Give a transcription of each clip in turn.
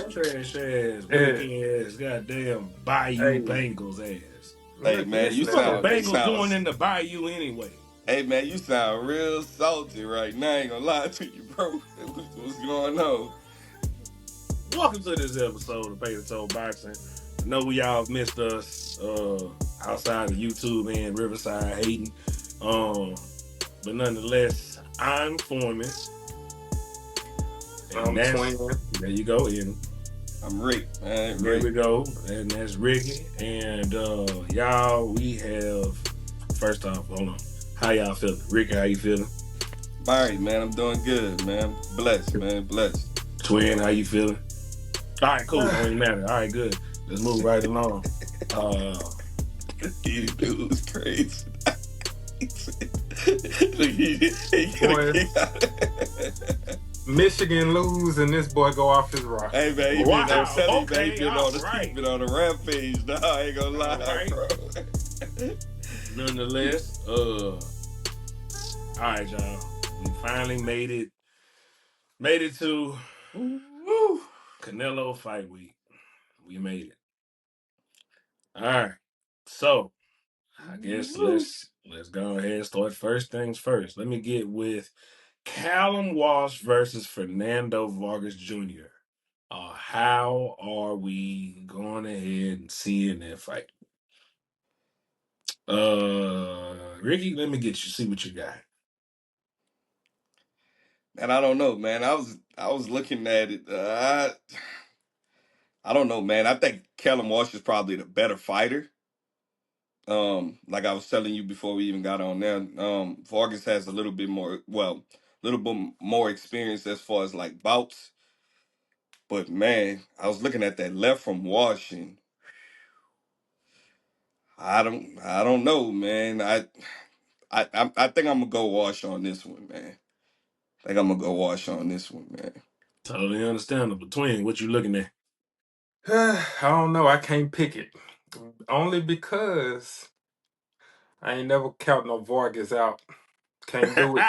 Trash ass, Yeah. weak ass, goddamn Bayou Hey, Bengals ass. Hey man, you listen What at the sound that. you Bengals sound doing in the Bayou anyway? hey man, you sound real salty right now. I ain't gonna lie to you, bro. What's going on? Welcome to this episode of Pay the Toll Boxing. I know we all missed us outside of YouTube and Riverside hating. But nonetheless, I'm Foreman. And I'm that's twin. there you go, and I'm Rick, man. there Rick. we go. And that's Ricky. And y'all, we have first off, hold on. How y'all feeling? Ricky, how you feeling? All right, man. I'm doing good, man. Blessed, man. Blessed. Twin, how you feeling? All right, cool. Don't even matter. All right, good. Let's move right along. Uh You dude was crazy. Look, he get a Boy, kick out of it. Michigan lose and this boy go off his rocker. Hey man, I'm wow. telling you, man, Okay, all he right. been on a rampage. Nah, I ain't gonna All lie, right. bro. Nonetheless, all right, y'all. We finally made it. Made it to Woo. Canelo fight week. We made it. All right. So I guess Woo. let's go ahead and start first things first. Let me get with Callum Walsh versus Fernando Vargas Jr. How are we going ahead and seeing that fight? Ricky, let me get you see what you got. And I don't know, man. I was looking at it. I don't know, man. I think Callum Walsh is probably the better fighter. Like I was telling you before we even got on there, Vargas has a little bit more, well, a little bit more experience as far as like bouts. But man, I was looking at that left from Walsh, and I don't know, man. I think I'm gonna go Walsh on this one, man. I think I'm gonna go Walsh on this one, man. Totally understandable. Twin, what you looking at? I don't know. I can't pick it. Only because I ain't never count no Vargas out. Can't do it.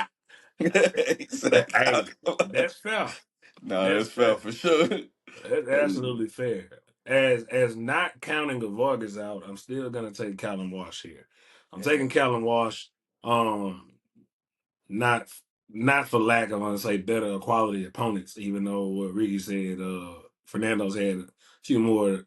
He said, Hey, that's fair. no, That's that's fair fair. for sure. That's absolutely fair. As not counting the Vargas out, I'm still gonna take Callum Walsh here. I'm Yeah. taking Callum Walsh. Um, not not for lack of, I want to say, better quality opponents. Even though what Ricky said, Fernando's had a few more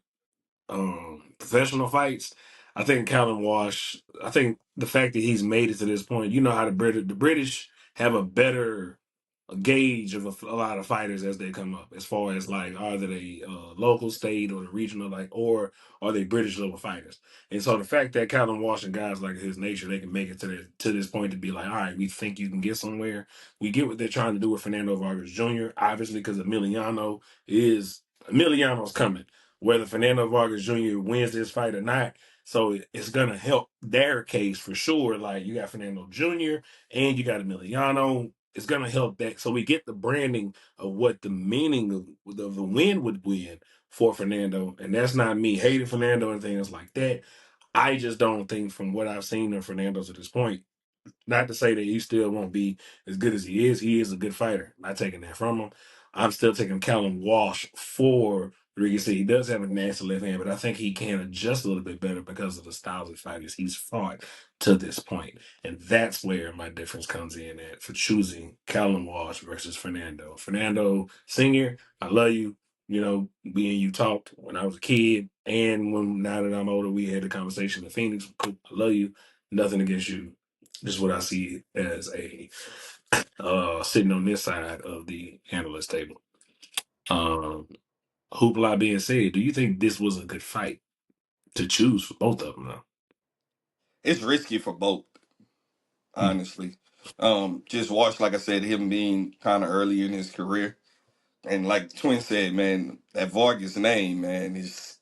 professional fights. I think Callum Walsh. I think the fact that he's made it to this point. You know how the British have a better gauge of a lot of fighters as they come up, as far as like are they local, state, or the regional, like, or are they British level fighters? And so the fact that Callum Walsh and guys like his nature, they can make it to this point to be like, all right, we think you can get somewhere. We get what they're trying to do with Fernando Vargas Jr. Obviously, because Emiliano's coming, whether Fernando Vargas Jr. wins this fight or not. So it's gonna help their case for sure. Like you got Fernando Jr. and you got Emiliano. It's gonna help that. So we get the branding of what the meaning of the win would win for Fernando. And that's not me hating Fernando or anything else like that. I just don't think from what I've seen of Fernando to this point, not to say that he still won't be as good as he is. He is a good fighter. Not taking that from him. I'm still taking Callum Walsh for Rodriguez. He does have a nasty left hand, but I think he can adjust a little bit better because of the styles of fighters he's fought to this point. And that's where my difference comes in at for choosing Callum Walsh versus Fernando. Fernando Sr., I love you. You know, me and you talked when I was a kid, and when now that I'm older, we had a conversation in Phoenix. Cool. I love you. Nothing against you. This is what I see as a sitting on this side of the analyst table. Um, Hoopla being said, do you think this was a good fight to choose for both of them? Though? It's risky for both, honestly. Just watch, like I said, him being kind of early in his career. And like Twin said, man, that Vargas name, man, is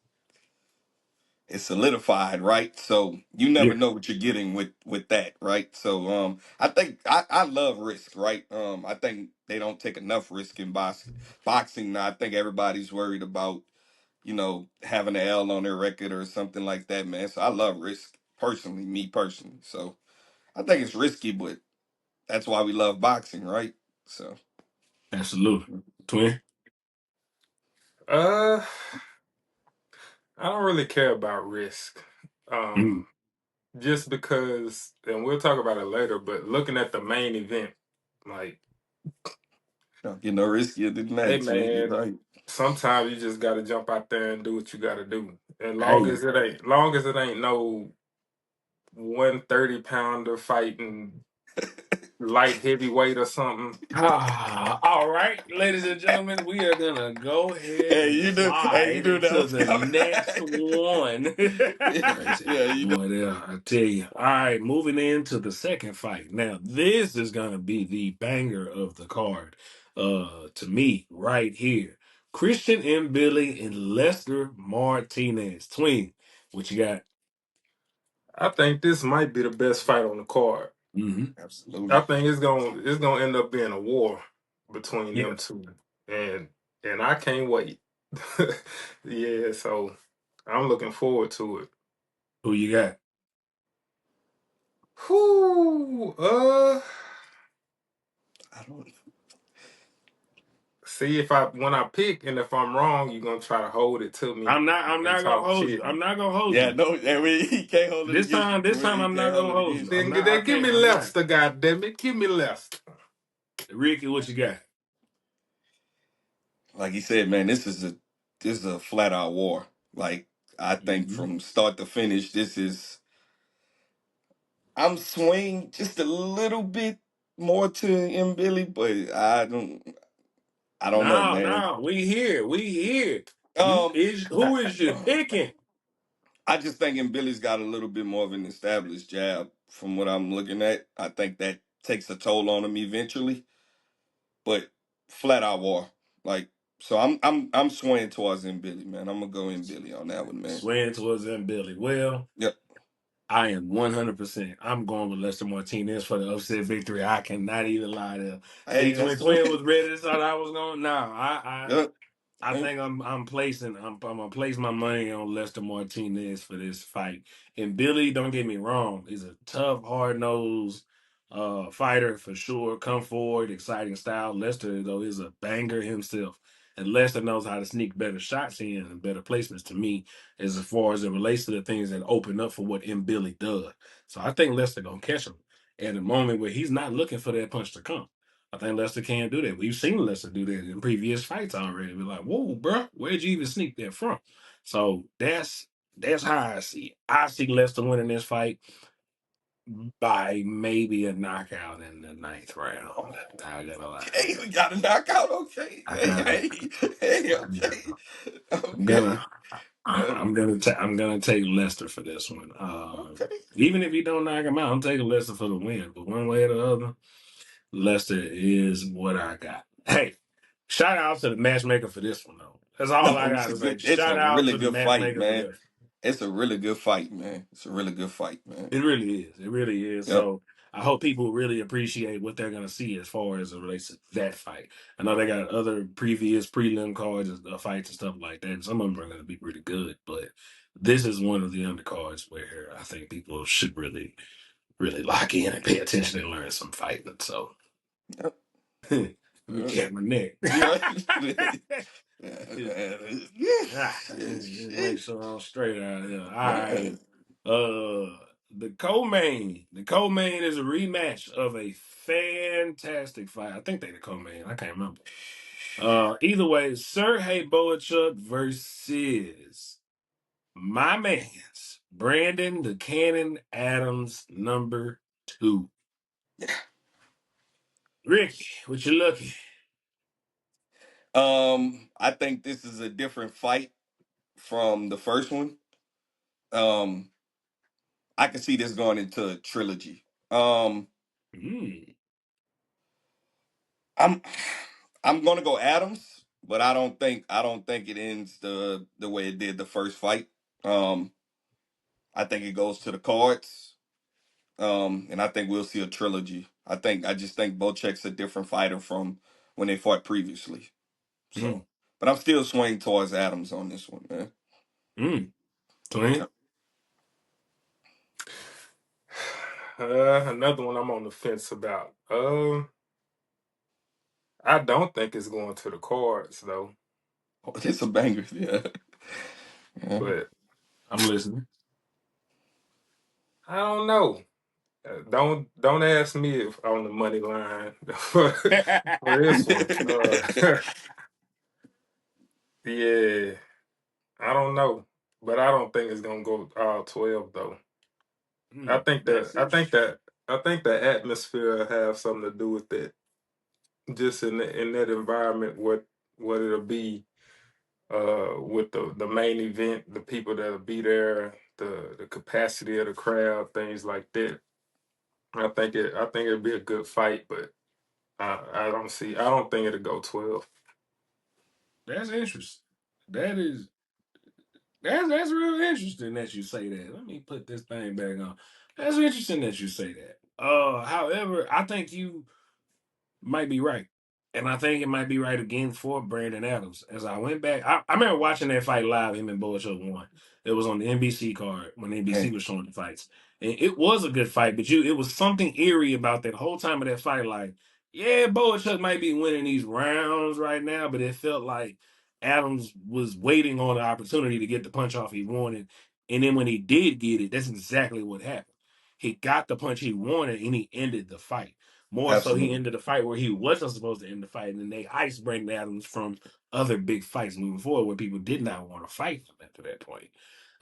it's solidified, right? So you never Yeah, know what you're getting with that, right? So I think I love risk, right? I think they don't take enough risk in boxing now. I think everybody's worried about, having an L on their record or something like that, man. So I love risk personally, me personally. So I think it's risky, but that's why we love boxing, right? So absolutely. Twin. Uh, I don't really care about risk. Mm. Just because, and we'll talk about it later. But looking at the main event, like, Don't get no riskier than hey that, man. You're man, right. sometimes you just got to jump out there and do what you got to do. And Hey, long as it ain't no 130-pounder fighting light heavyweight or something. all right, ladies and gentlemen, we are gonna go ahead Hey, and you slide knew that into was the coming. next one. Crazy, Yeah, you know. boy. There, I tell you. All right, moving into the second fight. Now, this is gonna be the banger of the card. To me, right here, Christian Mbilli and Lester Martinez, twin. What you got? I think this might be the best fight on the card. Mm-hmm. I Absolutely. think it's gonna end up being a war between Yeah. them two, and I can't wait. Yeah, so I'm looking forward to it. Who you got? Whoo, I don't. see if I when I pick and if I'm wrong, you're gonna try to hold it to me I'm not. I'm and not gonna talk hold you. shit. I'm not gonna hold Yeah, you. no, yeah, he can't hold it This against time, you. I'm He not can't hold gonna it hold you. against you. I'm Then, not. I then give can't. me I'm not. Lester, goddammit, give me Lester. Ricky, what you got? Like he said, man, this is a flat out war. Like I think Mm-hmm. from start to finish, this is. I'm swaying just a little bit more to Mbilli, but I don't know, No, man. no, we here. We here. You Um, is who is you picking? I just think Mbilli's got a little bit more of an established jab from what I'm looking at. I think that takes a toll on him eventually, but flat out war. Like so, I'm swaying towards Mbilli, man. I'm gonna go Mbilli on that one, man. Swaying towards them, Billy. Well, Yep. I am 100%. I'm going with Lester Martinez for the upset victory. I cannot even lie there. Hey, See, that's when the Twin way. was ready, thought I was going. No, Yep. I Yep. think I'm gonna place my money on Lester Martinez for this fight. And Billy, don't get me wrong, he's a tough, hard nosed fighter for sure. Come forward, exciting style. Lester though is a banger himself. And Lester knows how to sneak better shots in and better placements to me as far as it relates to the things that open up for what Billy does. So I think Lester gonna catch him at a moment where he's not looking for that punch to come. I think Lester can do that. We've seen Lester do that in previous fights already. We're like, whoa, bro, where'd you even sneak that from? So that's how I see it. I see Lester winning this fight by maybe a knockout in the ninth round. I gotta lie. Okay, we got a knockout. Okay. I Hey, gotta. hey, hey. I'm gonna. Okay. I'm Okay. gonna. Uh, I'm gonna take Lester for this one. okay. Even if he don't knock him out, I'm taking Lester for the win. But one way or the other, Lester is what I got. Hey, shout out to the matchmaker for this one though. That's all No, I got to say. it's Shout a out really to the good fight, matchmaker for man. this. It's a really good fight, man. It's a really good fight, man. It really is. It really is. Yep. So I hope people really appreciate what they're gonna see as far as it relates to that fight. I know they got other previous prelim cards and fights and stuff like that. And some of them are gonna be pretty good, but this is one of the undercards where I think people should really, really lock in and pay attention and learn some fighting. So Yep. let me Uh, cat my neck. you right. Ah, make Shit. sure I'm straight out here. All right. Man. The co-main. The co-main is a rematch of a fantastic fight. I think they the co-main. I can't remember. Either way, Serhii Bohachuk versus my man's Brandon the Cannon Adams #2. Ricky, what you looking? I think this is a different fight from the first one. Um, I can see this going into a trilogy. Hmm. I'm I'm gonna go Adams, but I don't think it ends the way it did the first fight. Um, I think it goes to the cards. And I think we'll see a trilogy. I just think Bocek's a different fighter from when they fought previously. Mm. So, but I'm still swaying towards Adams on this one, man. Mm. Twin? Yep. Another one I'm on the fence about. I don't think it's going to the cards though. It's a banger. Yeah. Yeah. but I'm listening. I don't know. Don't ask me if on the money line for this one. Yeah, I don't know, but I don't think it's gonna go all 12 though. I think that That's I think interesting. that I think the atmosphere have something to do with it. Just in that environment, what it'll be with the main event, the people that'll be there, the capacity of the crowd, things like that. I think it'll be a good fight, but I don't think it'll go 12. That's interesting. That is that's real interesting that you say that. Let me put this thing back on. That's interesting that you say that. However, I think you might be right. And I think it might be right again for Brandon Adams. As I went back, I remember watching that fight live, him and Bohachuk won. It was on the NBC card when NBC Man, was showing the fights. And it was a good fight, but it was something eerie about that whole time of that fight. Like, yeah, Bohachuk might be winning these rounds right now, but it felt like Adams was waiting on the opportunity to get the punch off he wanted. And then when he did get it, that's exactly what happened. He got the punch he wanted and he ended the fight. More so, he absolutely. ended the fight where he wasn't supposed to end the fight, and they iced Brandon Adams from other big fights moving forward where people did not want to fight him after that point.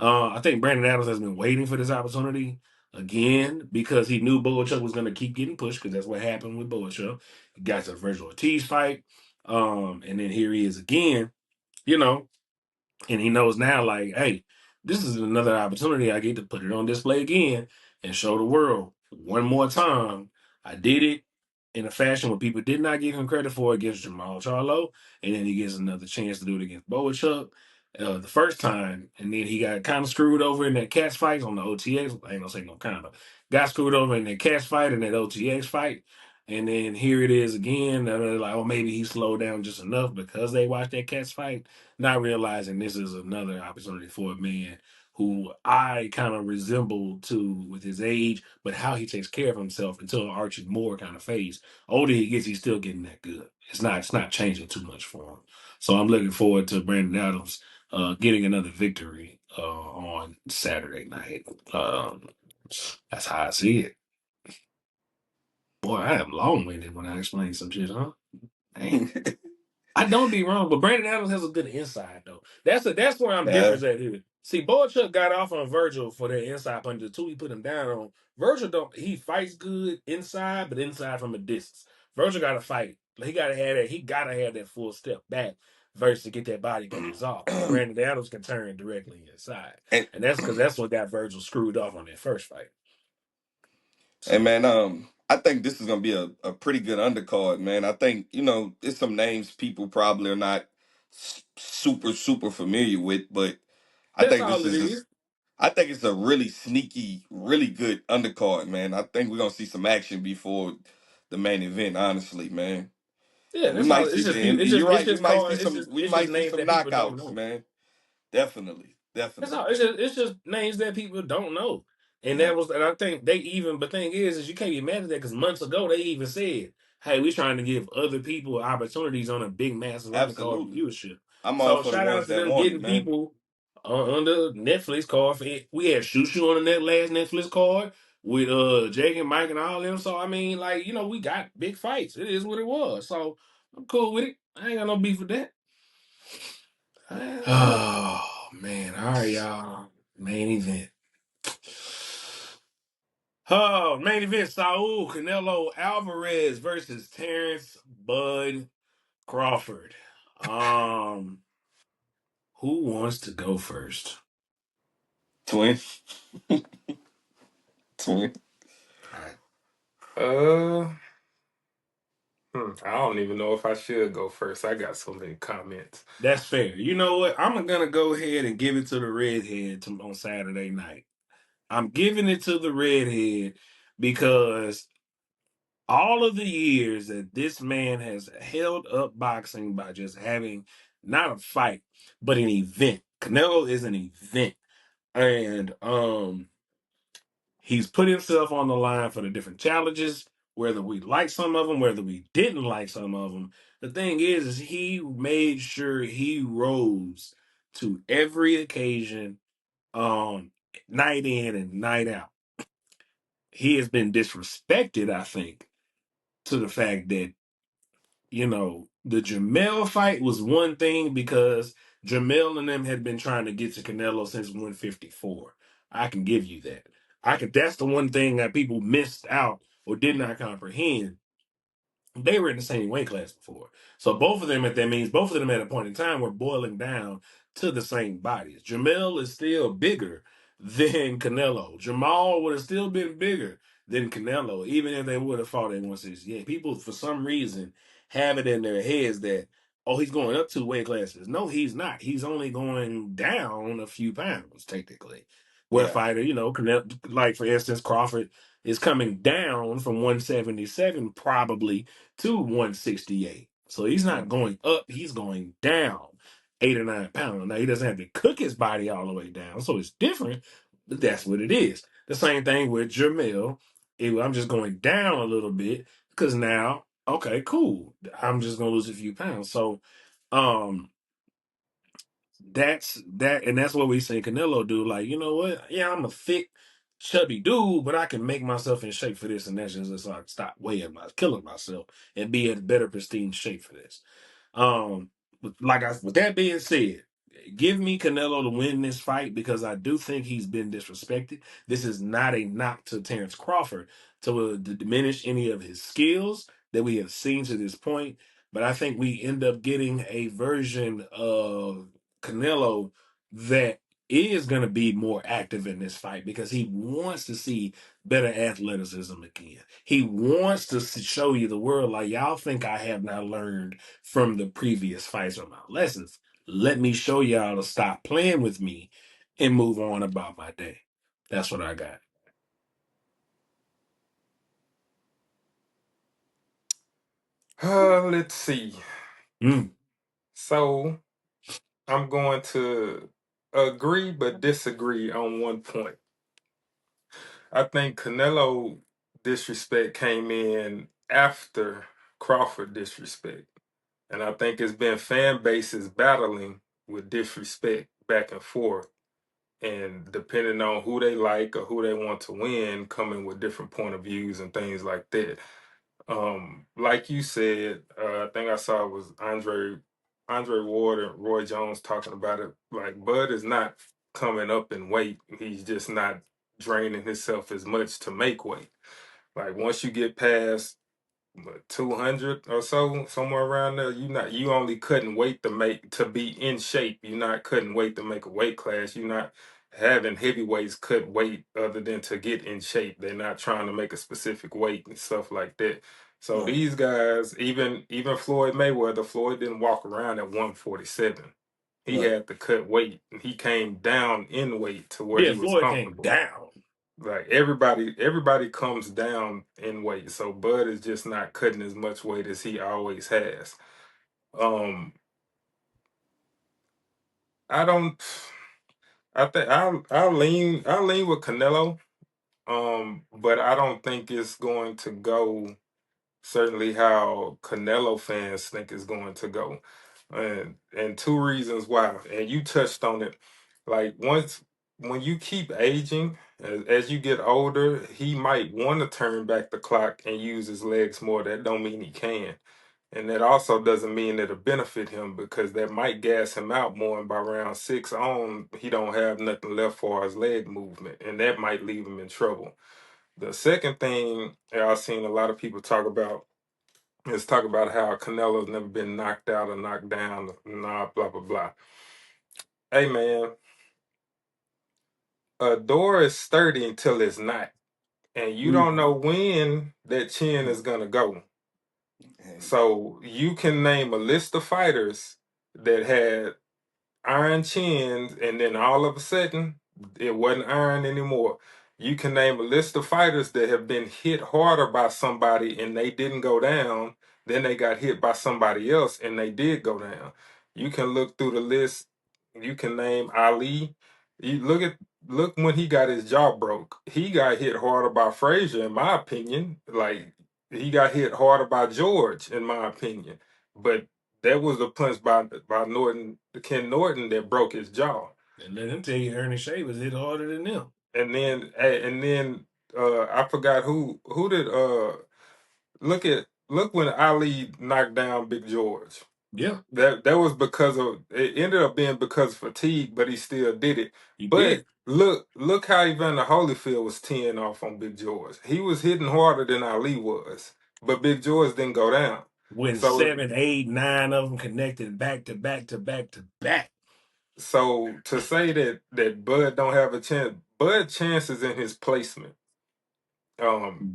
I think Brandon Adams has been waiting for this opportunity again because he knew Bohachuk was going to keep getting pushed because that's what happened with Bohachuk. He got to the Virgil Ortiz fight, and then here he is again, you know, and he knows now, like, hey, this is another opportunity I get to put it on display again and show the world one more time. I did it in a fashion where people did not give him credit for against Jamal Charlo, and then he gets another chance to do it against Bohachuk the first time, and then he got kind of screwed over in that catch fight on the OTX. I ain't gonna say no kind of got screwed over in that catch fight and that OTX fight. And then here it is again. They're like, oh, maybe he slowed down just enough because they watched that catch fight, not realizing this is another opportunity for a man who I kind of resemble to with his age, but how he takes care of himself until Archie Moore kind of fades. Older he gets, he's still getting that good. It's not changing too much for him. So I'm looking forward to Brandon Adams getting another victory on Saturday night. That's how I see it. Boy, I am long winded when I explain some shit, huh? Dang. I don't be wrong, but Brandon Adams has a good inside though. That's where I'm Yeah, different at here. See, Boychuk got off on Virgil for that inside punch. The two he put him down on. Virgil don't he fights good inside, but inside from a distance. Virgil got to fight. He gotta have that. He gotta have that full step back versus to get that body punches off. But Brandon Adams can turn directly inside, and and that's because that's what got Virgil screwed off on that first fight. and So man, I think this is gonna be a pretty good undercard, man. I think there's some names people probably are not super familiar with, but I that's think all this it is is. just. I think it's a really sneaky, really good undercard, man. I think we're gonna see some action before the main event, honestly, man. Yeah, And we that's all. might It's see just the people. end. It's You're just it's right. We just might see called. some. We It's just might see names some that people don't knockouts, know. man. Definitely, That's definitely. all. It's just names that people don't know, and Yeah, I think they even. But thing is you can't be mad at that because months ago they even said, "Hey, we're trying to give other people opportunities on a big, massive undercard absolutely. viewership." I'm all So for the shout out ones to that them want it, getting man. people on the Netflix card. For it. We had Shushu on the last Netflix card with Jake and Mike and all them. So I mean, like we got big fights. It is what it was. So I'm cool with it. I ain't got no beef with that. Oh man! All right, y'all. Main event. Oh, main event: Saul Canelo Alvarez versus Terence Bud Crawford. Um, who wants to go first? Twin, twin. All right, Uh, I don't even know if I should go first. I got so many comments. that's fair. You know what? I'm gonna go ahead and give it to the redhead on Saturday night. I'm giving it to the redhead because all of the years that this man has held up boxing by just having not a fight, but an event. Canelo is an event. And he's put himself on the line for the different challenges, whether we like some of them, whether we didn't like some of them. The thing is he made sure he rose to every occasion, night in and night out. He has been disrespected, I think, to the fact that, the Jamel fight was one thing because Jamel and them had been trying to get to Canelo since 154. I can give you that. That's the one thing that people missed out or did not comprehend. They were in the same weight class before. So both of them, if that means both of them at a point in time were boiling down to the same bodies. Jamel is still bigger than Canelo. Jamal would have still been bigger than Canelo, even if they would have fought at 168. People, for some reason, have it in their heads that, oh, he's going up 2 weight classes. No, he's not. He's only going down a few pounds, technically. Where a Yeah. fighter, Canelo, like for instance, Crawford is coming down from 177 probably to 168. So he's not Mhm. going up, he's going down 8 or 9 pounds. Now he doesn't have to cook his body all the way down, so it's different, but that's what it is. The same thing with Jamil. I'm just going down a little bit because now, okay, cool. I'm just gonna lose a few pounds. So um and that's what we seen Canelo do. Like, you know what? Yeah, I'm a thick, chubby dude, but I can make myself in shape for this, and that's just so I can stop killing myself and be in better pristine shape for this. With that being said, give me Canelo to win this fight because I do think he's been disrespected. This is not a knock to Terence Crawford to diminish any of his skills that we have seen to this point, but I think we end up getting a version of Canelo that is going to be more active in this fight because he wants to see better athleticism again. He wants to show you the world like y'all think I have not learned from the previous fights or my lessons. Let me show y'all to stop playing with me and move on about my day. That's what I got. Let's see. Mm, So I'm going to agree but disagree on one point. I think Canelo disrespect came in after Crawford disrespect. And I think it's been fan bases battling with disrespect back and forth. And depending on who they like or who they want to win, coming with different point of views and things like that. Like you said, I think I saw it was Andre Ward and Roy Jones talking about it. Like Bud is not coming up in weight. He's just not draining himself as much to make weight. Like once you get past 200 or so, somewhere around there, you only cutting weight to be in shape. You're not cutting weight to make a weight class. You're not having heavyweights cut weight other than to get in shape. They're not trying to make a specific weight and stuff like that. So right. these guys, even Floyd Mayweather, Floyd didn't walk around at 147. He Right. had to cut weight. He came down in weight to where Yeah, he was Floyd came comfortable. down. Like everybody comes down in weight, so Bud is just not cutting as much weight as he always has. Um, I don't. I think I lean with Canelo. But I don't think it's going to go certainly how Canelo fans think it's going to go. And two reasons why. And you touched on it. Like when you keep aging, as you get older, he might want to turn back the clock and use his legs more. That don't mean he can. And that also doesn't mean that it'll benefit him because that might gas him out more. And by round 6 on, he don't have nothing left for his leg movement. And that might leave him in trouble. The second thing that I've seen a lot of people talk about is talk about how Canelo's never been knocked out or knocked down, nah, blah, blah, blah. Hey, man, a door is sturdy until it's not. And you don't Mhm. know when that chin is going to go. And So you can name a list of fighters that had iron chins, and then all of a sudden, it wasn't iron anymore. You can name a list of fighters that have been hit harder by somebody and they didn't go down. Then they got hit by somebody else and they did go down. You can look through the list. You can name Ali. You look when he got his jaw broke. He got hit harder by Frazier, in my opinion. Like he got hit harder by George, in my opinion. but that was the punch by Norton, Ken Norton, that broke his jaw. And let him tell you, Ernest Shea was hit harder than them. And then I forgot who did look when Ali knocked down Big George. Yeah, That was because of it ended up being because of fatigue, but he still did it. he But did. look how Evander Holyfield was teeing off on Big George. He was hitting harder than Ali was, but Big George didn't go down. When So 7, 8, 9 of them connected back to back to back to back. so to say that Bud don't have a chance, Bud chances in his placement. Um,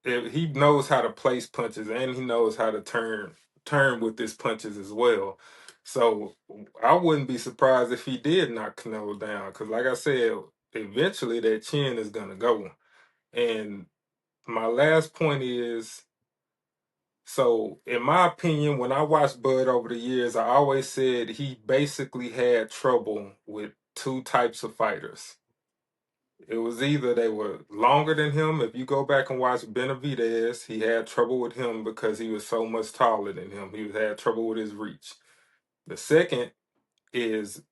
he knows how to place punches and he knows how to turn with his punches as well. So I wouldn't be surprised if he did knock Canelo down because, like I said, eventually that chin is gonna go. And my last point is, so in my opinion, when I watched Bud over the years, I always said he basically had trouble with two types of fighters. It was either they were longer than him. If you go back and watch Benavidez, he had trouble with him because he was so much taller than him. He had trouble with his reach. The second is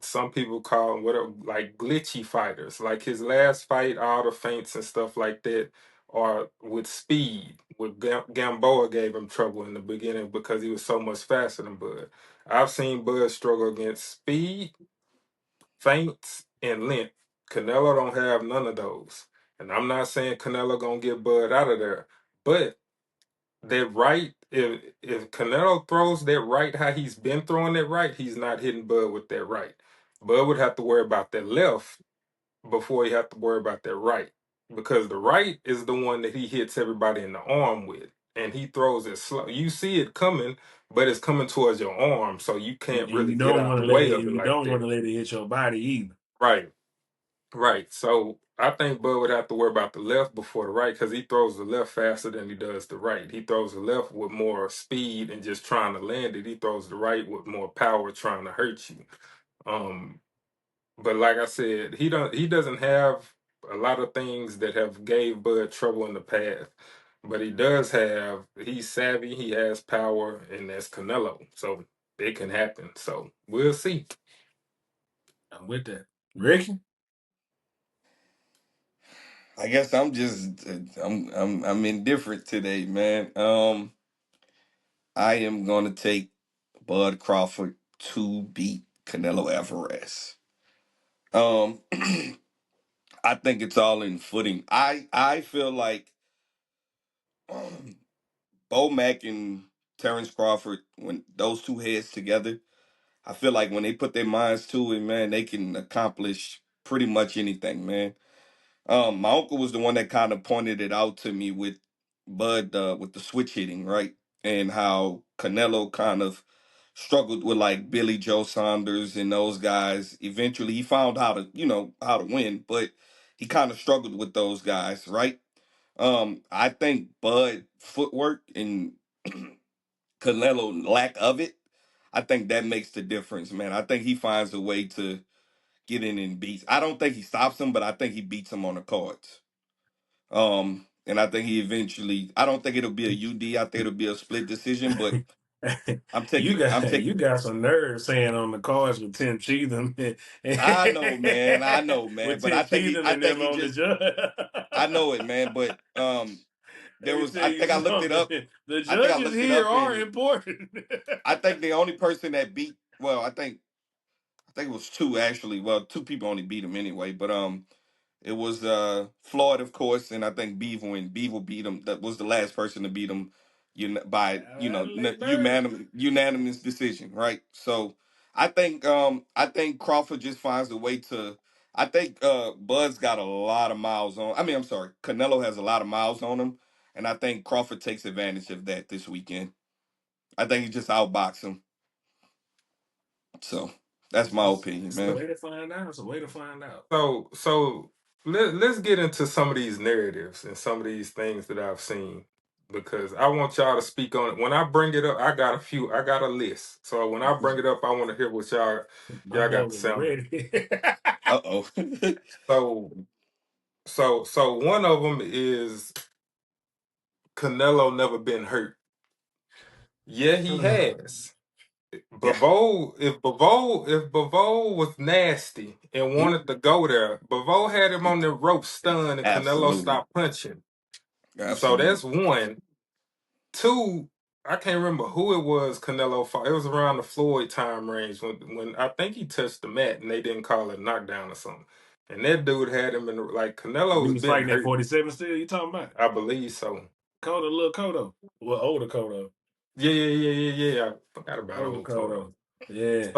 some people call them whatever, like glitchy fighters. Like his last fight, all the feints and stuff like that are with speed. With Gamboa gave him trouble in the beginning because he was so much faster than Bud. I've seen Bud struggle against speed, feints, and length. Canelo don't have none of those. And I'm not saying Canelo gonna get Bud out of there, but that right, if Canelo throws that right how he's been throwing that right, he's not hitting Bud with that right. Bud would have to worry about that left before he have to worry about that right. Because the right is the one that he hits everybody in the arm with. And he throws it slow. You see it coming, but it's coming towards your arm, so you And can't you really get don't out want the to let way it of it you like don't want that. to let it hit your body either. Right. Right. So I think Bud would have to worry about the left before the right because he throws the left faster than he does the right. He throws the left with more speed and just trying to land it. He throws the right with more power trying to hurt you. Um, but like I said, he doesn't have a lot of things that have gave Bud trouble in the past. But he's savvy, he has power, and that's Canelo. So it can happen. So we'll see. I'm with that. Ricky? I guess I'm just I'm indifferent today, man. I am gonna take Bud Crawford to beat Canelo Alvarez. Um, I think it's all in footing. I feel like Bo Mack and Terence Crawford, when those two heads together, I feel like when they put their minds to it, man, they can accomplish pretty much anything, man. My uncle was the one that kind of pointed it out to me with Bud with the switch hitting, right? And how Canelo kind of struggled with like Billy Joe Saunders and those guys. Eventually he found how to, how to win, but he kind of struggled with those guys, right? I think Bud footwork and Canelo lack of it, I think that makes the difference, man. I think he finds a way to get in and beats. I don't think he stops him, but I think he beats him on the cards. And I think he eventually. I don't think it'll be a UD. I think it'll be a split decision. But I'm you taking. I'm got you taking. got some nerve saying on the cards with Tim Cheatham I know, man. I know, man. with But Tim I think he. Cheatham I and think them he on the just. judge. I know it, man. But Let there me was. tell I you think I looked it up. something. The I think I judges looked it here up, are and important. I think the only person that beat. Well, I think it was two actually. Well, two people only beat him anyway. But it was Floyd, of course, and I think Beaver. When Beaver beat him, that was the last person to beat him, by Late bird. unanimous decision, right? So I think Crawford just finds a way to. I think Bud's got a lot of miles on. I mean, I'm sorry, Canelo has a lot of miles on him, and I think Crawford takes advantage of that this weekend. I think he just outbox him. So that's my opinion, It's a man. way to find out. It's a way to find out. So let's get into some of these narratives and some of these things that I've seen because I want y'all to speak on it. When I bring it up, I got a list. So when I bring it up, I want to hear what My y'all boy got to was say on it. ready. Uh oh. So so one of them is Canelo never been hurt. Yeah, he Uh, has. Yeah, If Bivol was nasty and he wanted to go there, Bivol had him on the rope stunned and Canelo absolutely, stopped punching. So absolutely that's one. Two, I can't remember who it was Canelo fought. It was around the Floyd time range when I think he touched the mat and they didn't call it a knockdown or something. And that dude had him in like he Canelo's was been fighting at hurt. 47 still. You talking about I believe so. Cotto, little Cotto, well, older Cotto, Yeah. I forgot about older old Cotto. Cotto. Yeah.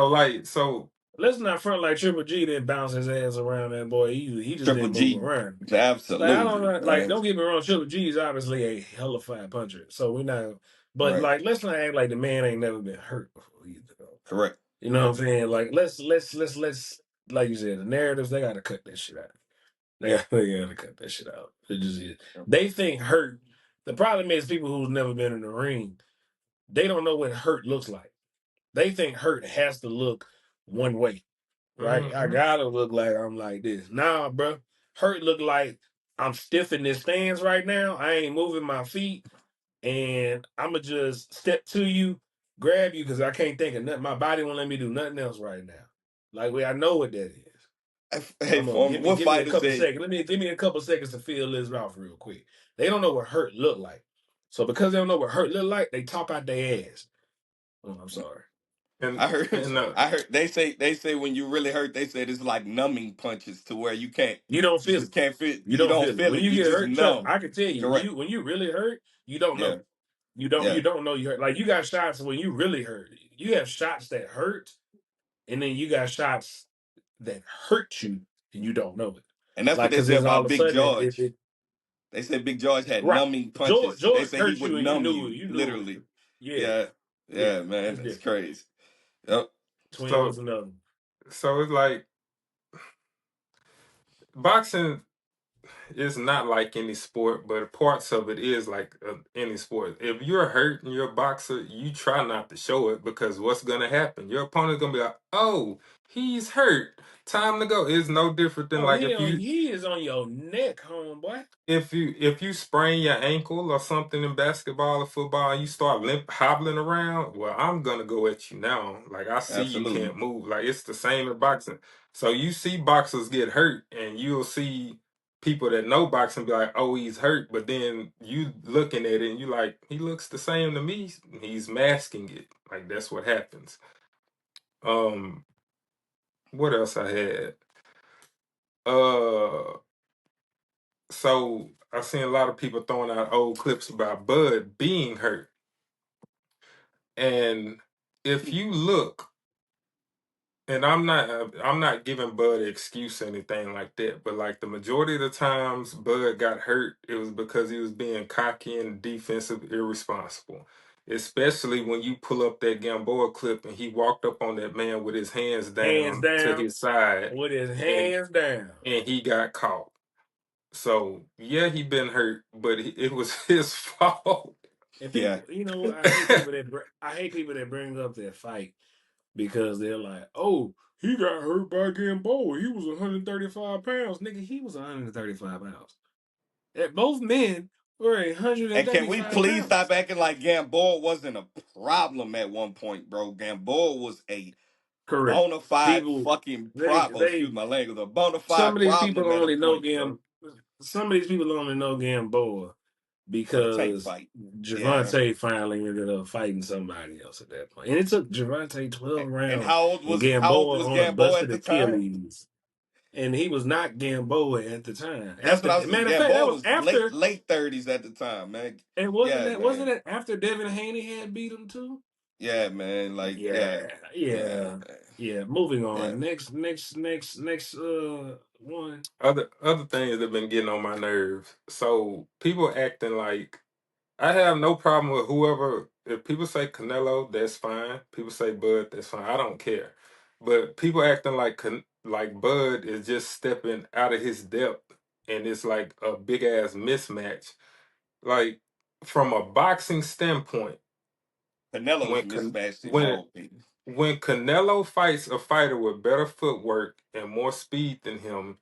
So Let's not front like Triple G didn't bounce his ass around that boy. He just Triple didn't move G, around. Like I don't absolutely, know, like man. don't get me wrong, Triple G is obviously a hell of a fine puncher. So we not, but Right, like let's not act like the man ain't never been hurt before either. Though. correct. You know what I'm saying? Like let's like you said, the narratives they got to cut that shit out. They gotta cut that shit out. It just is. They think hurt. The problem is people who's never been in the ring. They don't know what hurt looks like. They think hurt has to look one way, right? I hmm gotta look like I'm like this. Nah, bro. Hurt look like I'm stiff in this stance right now. I ain't moving my feet, and I'ma just step to you, grab you because I can't think of nothing. My body won't let me do nothing else right now. Like I know what that is. Hey, I'm gonna for what give me a fighter couple said? seconds. Give me a couple seconds to feel this off real quick. They don't know what hurt look like. So because they don't know what hurt look like, they talk out their ass. Oh, I'm sorry. and I heard, and Sorry. I heard they say when you really hurt, they said it's like numbing punches to where You don't you feel just it. can't feel, You you don't don't feel it. feel When it, you you get just hurt, Chuck, numb. I can tell you, Correct. when you really hurt, you don't Yeah, know. yeah, You don't know you hurt. Like you got shots when you really hurt. You have shots that hurt, and then you got shots that hurt you and you don't know it. and that's what Like they because say it's all of about a Big sudden George. They said Big George had right. numbing George punches. They George said he hurt would you and you numb knew it. you You knew it. literally. Yeah. Yeah, Yeah. yeah, man, It's that's different. crazy. Yep. Twin so was another. so it's like boxing is not like any sport, but parts of it is like any sport. If you're hurt and you're a boxer, you try not to show it because what's gonna happen? Your opponent's gonna be like, "Oh, he's hurt. Time to go." It's no different than Oh, like he is on your neck, homeboy. if you sprain your ankle or something in basketball or football and you start hobbling around, well, I'm gonna go at you now. Like I see you Absolutely. can't move. Like it's the same in boxing. So you see boxers get hurt, and you'll see people that know boxing be like, "Oh, he's hurt," but then you looking at it and you like, he looks the same to me. He's masking it. Like that's what happens. Um, what else I had? Uh, so I've seen a lot of people throwing out old clips about Bud being hurt. And if you look, and I'm not giving Bud an excuse or anything like that, but like the majority of the times Bud got hurt, it was because he was being cocky and defensive irresponsible. Especially when you pull up that Gamboa clip and he walked up on that man with his hands Hands down to down. his side With his and hands down. he got caught. So yeah, he been hurt, but it was his fault. And Yeah. people, I hate people that bring up that fight because they're like, oh, he got hurt by Gamboa. He was 135 pounds. Nigga, he was 135 pounds. Both men were And can we 135 please stop pounds. acting like Gamboa wasn't a problem at one point, bro? Gamboa was a Correct. bona fide People, fucking problem. Excuse they my language, a bona some of fide these people problem at a only know point, bro. Some of these people only know Gamboa For the tank because fight. Yeah. Javante finally ended up fighting somebody else at that point. And it took Javante 12 And rounds and how old Gamboa was on a Gamboa at busted the time? Achilles. And he was not Gamboa at the time. That's what I was. Matter of fact, that Gamboa was was after. late 30s at the time, man. And Yeah, wasn't man. it after Devin Haney had beat him too? Yeah, man. Like, yeah, Yeah, yeah, yeah, yeah. Moving yeah. on. Next one. Other things that been getting on my nerves. So people acting like I have no problem with whoever. If people say Canelo, that's fine. People say Bud, that's fine. I don't care. But people acting like like Bud is just stepping out of his depth, and it's like a big ass mismatch. Like from a boxing standpoint, Canelo's when mismatched, in my when opinion. when Canelo fights a fighter with better footwork and more speed than him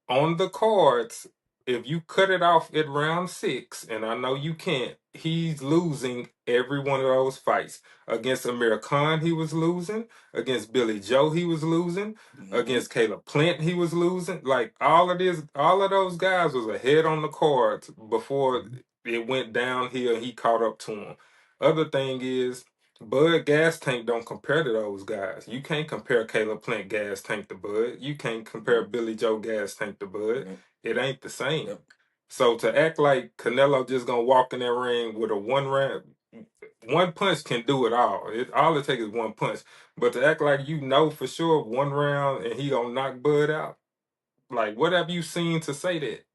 on the cards, if you cut it off at round 6, and I know you can't, he's losing every one of those fights. Against Amir Khan, he was losing. Against Billy Joe, he was losing. Against Caleb Plant, he was losing. Like all of those guys was ahead on the cards before it went downhill and he caught up to him. Other thing is Bud gas tank don't compare to those guys. You can't compare Caleb Plant gas tank to Bud. You can't compare Billy Joe gas tank to Bud. It ain't the same. Yep. So to act like Canelo just gonna walk in that ring with a one punch can do it all. All it takes is one punch. But to act like you know for sure one round and he gonna knock Bud out, like what have you seen to say that?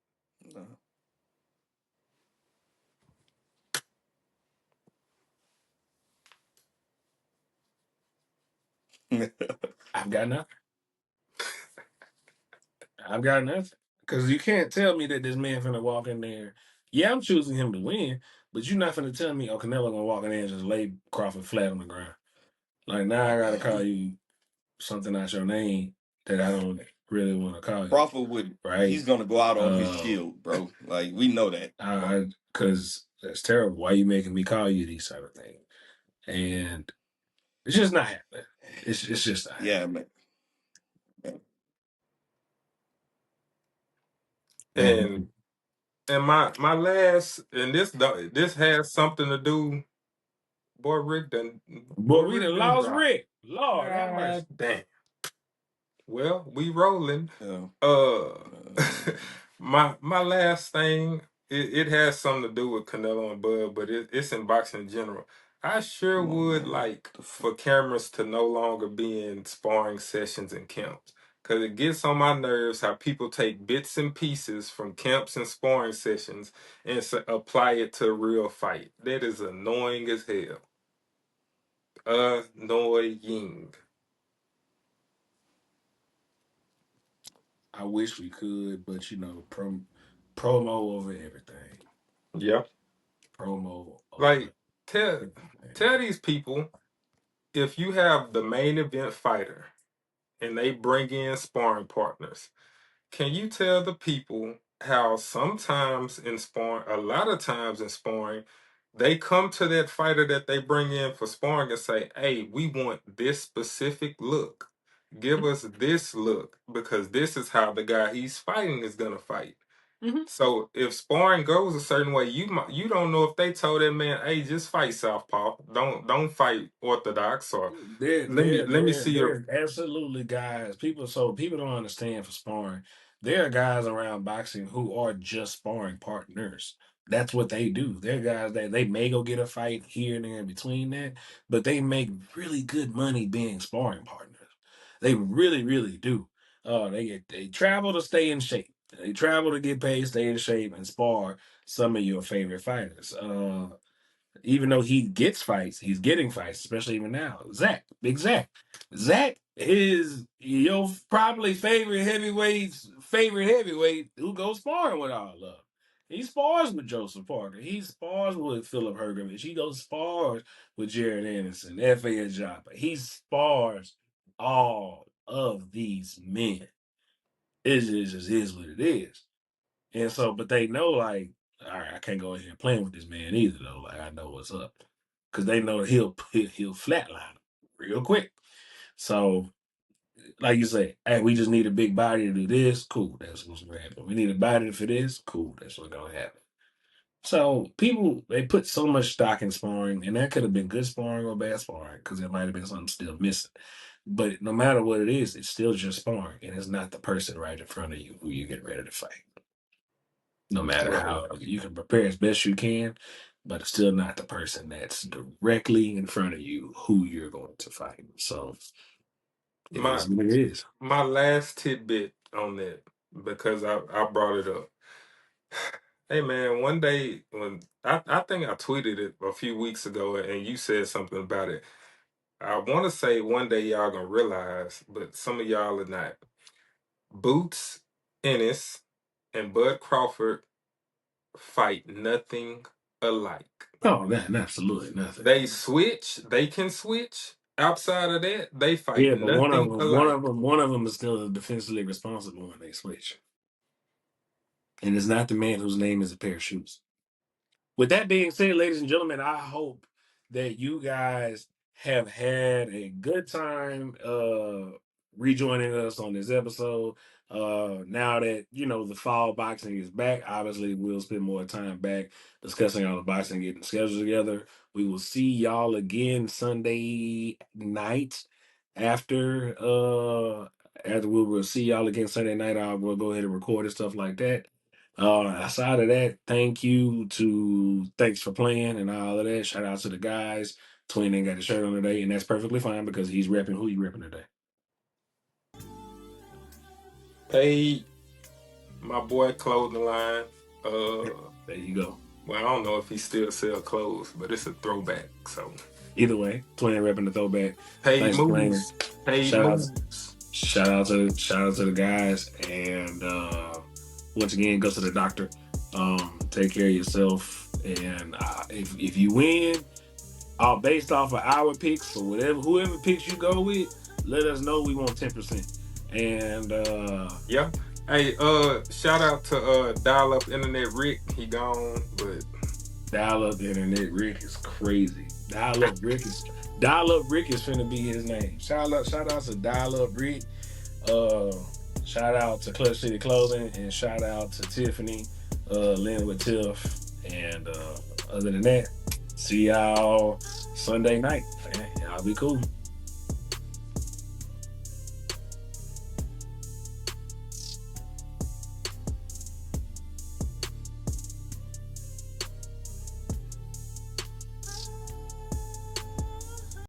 I've got nothing. I've got nothing. Because you can't tell me that this man finna walk in there. Yeah, I'm choosing him to win, but you're not finna tell me, oh, Canelo gonna walk in there and just lay Crawford flat on the ground. Like now I gotta call you something out your name that I don't really want to call you. Crawford would, right? he's gonna go out on his shield, bro. Like we know that. Because that's terrible. Why you making me call you these type of things? And it's just not happening. It's just not happening. Man. And my last, and this has something to do. Boy, Rick done. Boy, we done lost dropped. Rick. Lord, God damn. Well, we rolling. My last thing, it has something to do with Canelo and Bud, but it's in boxing in general. I sure would like for cameras to no longer be in sparring sessions and camps. Because it gets on my nerves how people take bits and pieces from camps and sparring sessions and apply it to a real fight. That is annoying as hell. Annoying. I wish we could, but you know, promo over everything. Yeah. Promo over like tell these people, if you have the main event fighter and they bring in sparring partners, can you tell the people how sometimes in sparring, a lot of times in sparring, they come to that fighter that they bring in for sparring and say, hey, we want this specific look. Give us this look because this is how the guy he's fighting is going to fight. So if sparring goes a certain way, you don't know if they told that man, "Hey, just fight southpaw. Don't fight orthodox." Or let me see your. There's absolutely guys. People don't understand for sparring. There are guys around boxing who are just sparring partners. That's what they do. They're guys that they may go get a fight here and there in between that, but they make really good money being sparring partners. They really, really do. They travel to stay in shape. They travel to get paid, stay in shape, and spar some of your favorite fighters. Even though he gets fights, he's getting fights, especially even now. Big Zach. Zach is your probably favorite heavyweight who goes sparring with all love. He spars with Joseph Parker. He spars with Philip Hergovich. He goes spars with Jared Anderson, F.A. Ajapa. He spars all of these men. It just is what it is. And so, but they know, like, all right, I can't go in here playing with this man either, though. Like, I know what's up. Because they know he'll flatline him real quick. So, like you say, hey, we just need a big body to do this. Cool, that's what's going to happen. We need a body for this. Cool, that's what's going to happen. So, people, they put so much stock in sparring, and that could have been good sparring or bad sparring because there might have been something still missing. But no matter what it is, it's still just sparring, and it's not the person right in front of you who you get ready to fight. No matter how you can prepare as best you can, but it's still not the person that's directly in front of you who you're going to fight. So it is what it is. My last tidbit on that, because I brought it up. Hey man, one day when I think I tweeted it a few weeks ago and you said something about it. I want to say one day y'all gonna realize, but some of y'all are not. Boots Ennis and Bud Crawford fight nothing alike. Oh, absolutely nothing. They can switch. Outside of that, they fight Yeah, but nothing alike. one of them is still defensively responsible when they switch. And it's not the man whose name is a pair of shoes. With that being said, ladies and gentlemen, I hope that you guys have had a good time rejoining us on this episode. Now that the fall boxing is back, obviously we'll spend more time back discussing all the boxing, getting schedules together. We will see y'all again Sunday night after we will see y'all again Sunday night. We'll go ahead and record and stuff like that. Outside of that, thanks for playing and all of that. Shout out to the guys. Twin ain't got the shirt on today, and that's perfectly fine because he's repping who you repping today. Hey, my boy clothing line. There you go. Well, I don't know if he still sell clothes, but it's a throwback. So Either way, Twin repping the throwback. paid Thanks for playing. moves, paid Shout out, moves. shout out to the guys, and once again, go to the doctor. Take care of yourself, and if you win, all based off of our picks or whoever picks you go with, let us know. We want 10%. And Yeah. Hey, shout out to Dial Up Internet Rick. He gone, but Dial Up Internet Rick is crazy. Dial Up Rick is finna be his name. Shout out to Dial Up Rick. Shout out to Clutch City Clothing, and shout out to Tiffany, Lynn with Tiff. And other than that, see y'all Sunday night. Y'all be cool.